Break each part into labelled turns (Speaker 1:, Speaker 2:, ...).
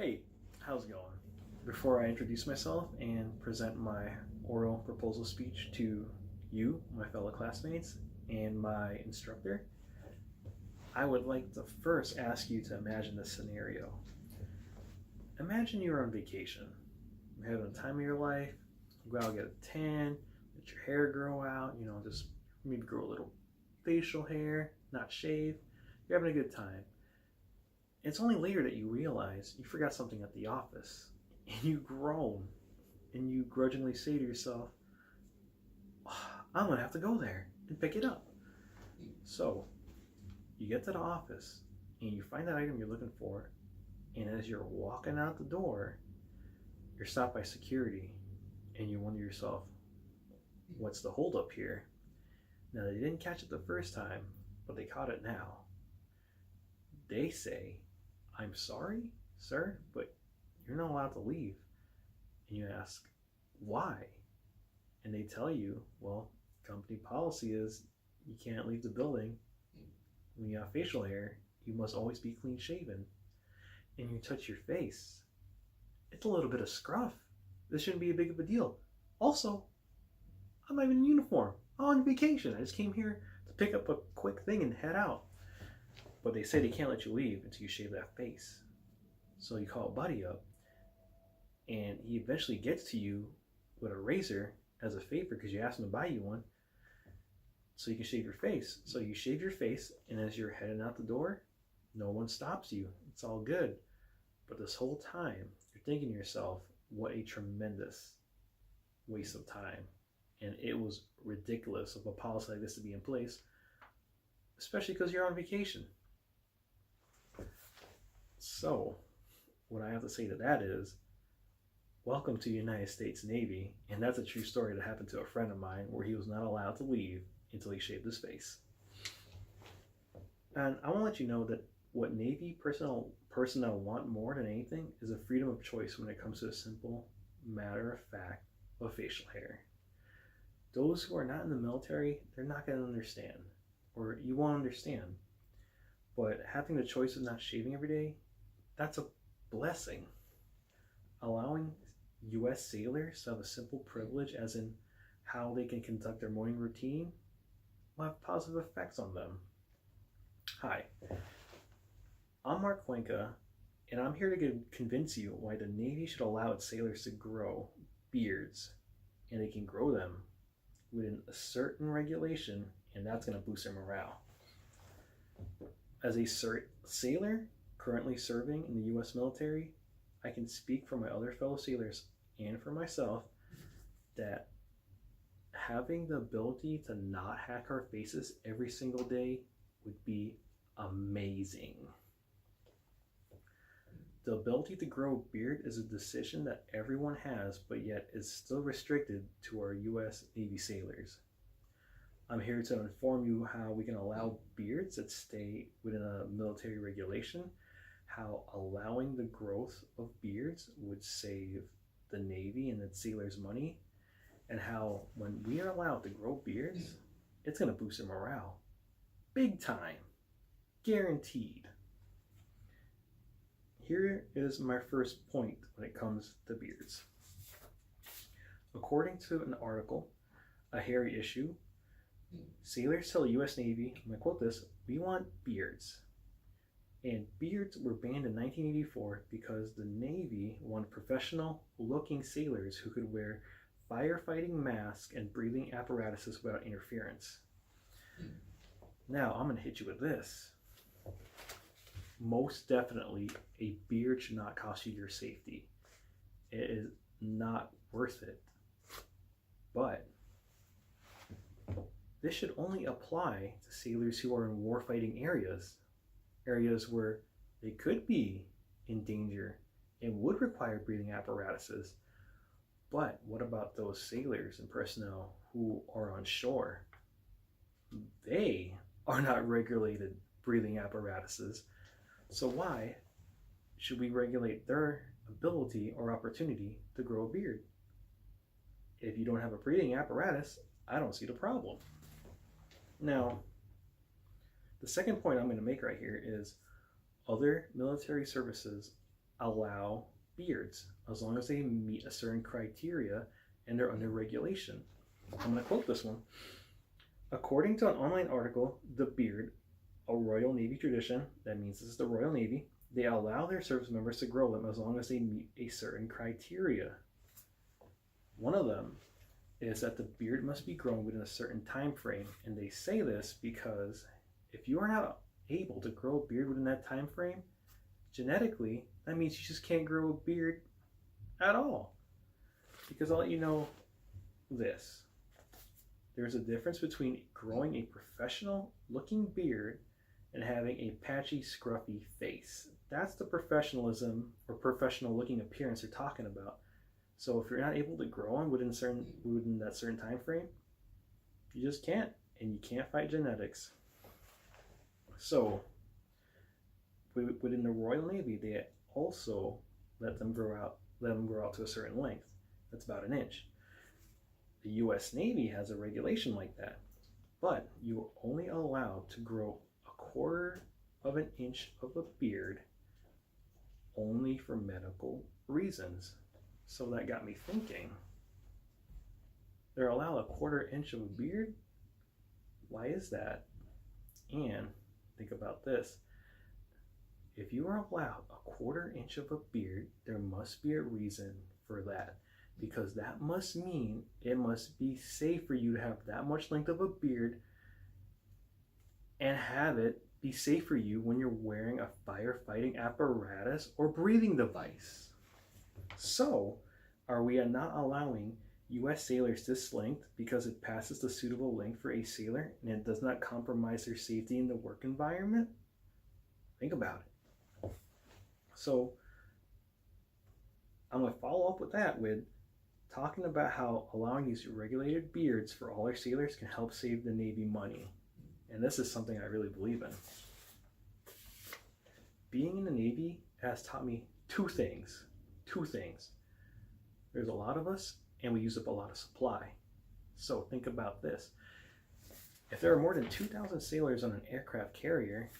Speaker 1: Hey, how's it going? Before I introduce myself and present my oral proposal speech to you, my fellow classmates, and my instructor, I would like to first ask you to imagine this scenario. Imagine you're on vacation. You're having the time of your life. You go out, get a tan, let your hair grow out, just maybe grow a little facial hair, not shave. You're having a good time. It's only later that you realize you forgot something at the office, and you groan, and you grudgingly say to yourself, I'm gonna have to go there and pick it up. So you get to the office and you find that item you're looking for, and as you're walking out the door, you're stopped by security, and you wonder to yourself, what's the holdup here? Now, they didn't catch it the first time, but they caught it now. They say, I'm sorry, sir, but you're not allowed to leave. And you ask, why? And they tell you, well, company policy is you can't leave the building. When you have facial hair, you must always be clean shaven. And you touch your face, it's a little bit of scruff. This shouldn't be a big of a deal. Also, I'm not even in uniform. I'm on vacation. I just came here to pick up a quick thing and head out. But they say they can't let you leave until you shave that face. So you call a buddy up, and he eventually gets to you with a razor as a favor because you asked him to buy you one so you can shave your face. So you shave your face, and as you're heading out the door, no one stops you. It's all good. But this whole time, you're thinking to yourself, what a tremendous waste of time. And it was ridiculous of a policy like this to be in place, especially because you're on vacation. So, what I have to say to that is, welcome to the United States Navy, and that's a true story that happened to a friend of mine where he was not allowed to leave until he shaved his face. And I want to let you know that what Navy personnel want more than anything is a freedom of choice when it comes to a simple matter of fact of facial hair. Those who are not in the military, they're not going to understand, or you won't understand. But having the choice of not shaving every day, that's a blessing. Allowing U.S. sailors to have a simple privilege, as in how they can conduct their morning routine, will have positive effects on them. Hi, I'm Marc Cuenca, and I'm here to convince you why the Navy should allow its sailors to grow beards, and they can grow them within a certain regulation, and that's going to boost their morale. As a sailor currently serving in the U.S. military, I can speak for my other fellow sailors and for myself that having the ability to not hack our faces every single day would be amazing. The ability to grow a beard is a decision that everyone has, but yet is still restricted to our U.S. Navy sailors. I'm here to inform you how we can allow beards that stay within a military regulation, how allowing the growth of beards would save the Navy and its sailors money, and how when we are allowed to grow beards, it's going to boost their morale. Big time. Guaranteed. Here is my first point when it comes to beards. According to an article, A Hairy Issue, sailors tell the U.S. Navy, I'm going to quote this, we want beards. And beards were banned in 1984 because the Navy wanted professional-looking sailors who could wear firefighting masks and breathing apparatuses without interference. Now, I'm going to hit you with this. Most definitely, a beard should not cost you your safety. It is not worth it. But this should only apply to sailors who are in warfighting areas where they could be in danger and would require breathing apparatuses. But what about those sailors and personnel who are on shore? They are not regulated breathing apparatuses. So why should we regulate their ability or opportunity to grow a beard? If you don't have a breathing apparatus, I don't see the problem. Now, the second point I'm going to make right here is other military services allow beards as long as they meet a certain criteria and they're under regulation. I'm going to quote this one. According to an online article, the beard, a Royal Navy tradition, that means this is the Royal Navy, they allow their service members to grow them as long as they meet a certain criteria. One of them is that the beard must be grown within a certain time frame, and they say this because if you are not able to grow a beard within that time frame, genetically, that means you just can't grow a beard at all. Because I'll let you know this. There's a difference between growing a professional looking beard and having a patchy, scruffy face. That's the professionalism or professional looking appearance they're talking about. So if you're not able to grow on within that certain time frame, you just can't, and you can't fight genetics. So within the Royal Navy, they also let them grow out to a certain length. That's about an inch. The U.S. Navy has a regulation like that, but you are only allowed to grow a 1/4 of an inch of a beard only for medical reasons. So that got me thinking, they're allowed a 1/4 inch of a beard? Why is that? And think about this. If you are allowed a 1/4 inch of a beard, there must be a reason for that. Because that must mean it must be safe for you to have that much length of a beard and have it be safe for you when you're wearing a firefighting apparatus or breathing device. So, are we not allowing U.S. sailors this length because it passes the suitable length for a sailor and it does not compromise their safety in the work environment? Think about it. So, I'm going to follow up with that with talking about how allowing these regulated beards for all our sailors can help save the Navy money. And this is something I really believe in. Being in the Navy has taught me two things. There's a lot of us and we use up a lot of supply. So think about this. If there are more than 2,000 sailors on an aircraft carrier,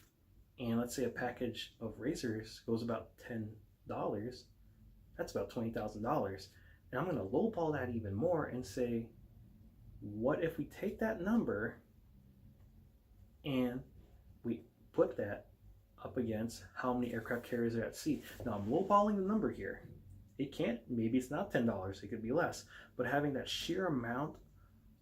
Speaker 1: and let's say a package of razors goes about $10, that's about $20,000. And I'm going to lowball that even more and say, what if we take that number and we put that up against how many aircraft carriers are at sea? Now I'm lowballing the number here. It can't, maybe it's not $10, it could be less. But having that sheer amount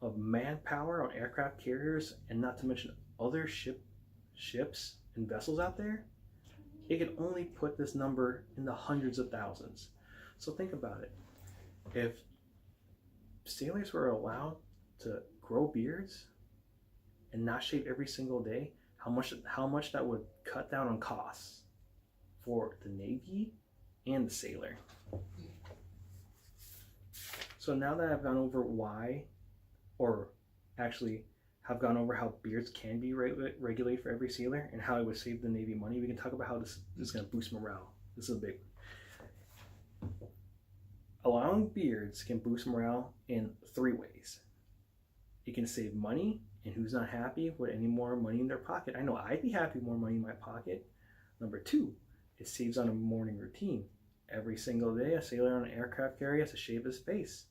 Speaker 1: of manpower on aircraft carriers, and not to mention other ships and vessels out there, it could only put this number in the hundreds of thousands. So think about it. If sailors were allowed to grow beards and not shave every single day, how much that would cut down on costs for the Navy and the sailor. So now that I've gone over why, or actually have gone over how beards can be regulated for every sailor and how it would save the Navy money, we can talk about how this is going to boost morale. This is a big one. Allowing beards can boost morale in 3 ways. It can save money, and who's not happy with any more money in their pocket? I know I'd be happy with more money in my pocket. Number 2, it saves on a morning routine. Every single day, a sailor on an aircraft carrier has to shave his face.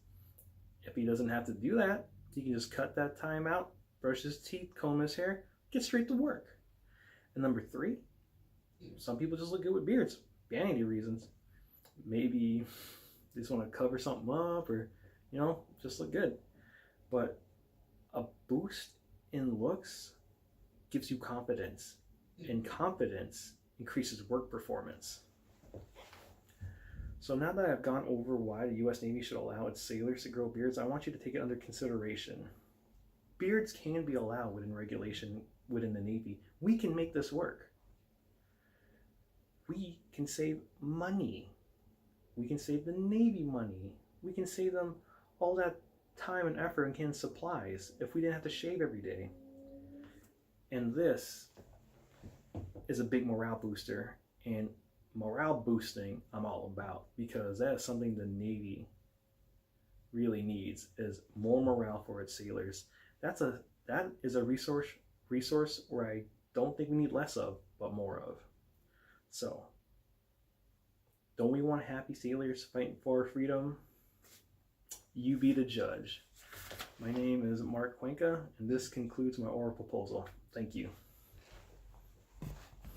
Speaker 1: If he doesn't have to do that, he can just cut that time out, brush his teeth, comb his hair, get straight to work. And number 3, some people just look good with beards, vanity reasons. Maybe they just want to cover something up, or just look good. But a boost in looks gives you confidence, and confidence increases work performance. So now that I've gone over why the U.S. Navy should allow its sailors to grow beards, I want you to take it under consideration. Beards can be allowed within regulation within the Navy. We can make this work. We can save money. We can save the Navy money. We can save them all that time and effort and can supplies if we didn't have to shave every day. And this is a big morale booster, and morale boosting I'm all about, because that is something the Navy really needs, is more morale for its sailors. That is a resource where I don't think we need less of, but more of. So Don't we want happy sailors fighting for freedom? You be the judge. My name is Marc Cuenca, and this concludes my oral proposal. Thank you.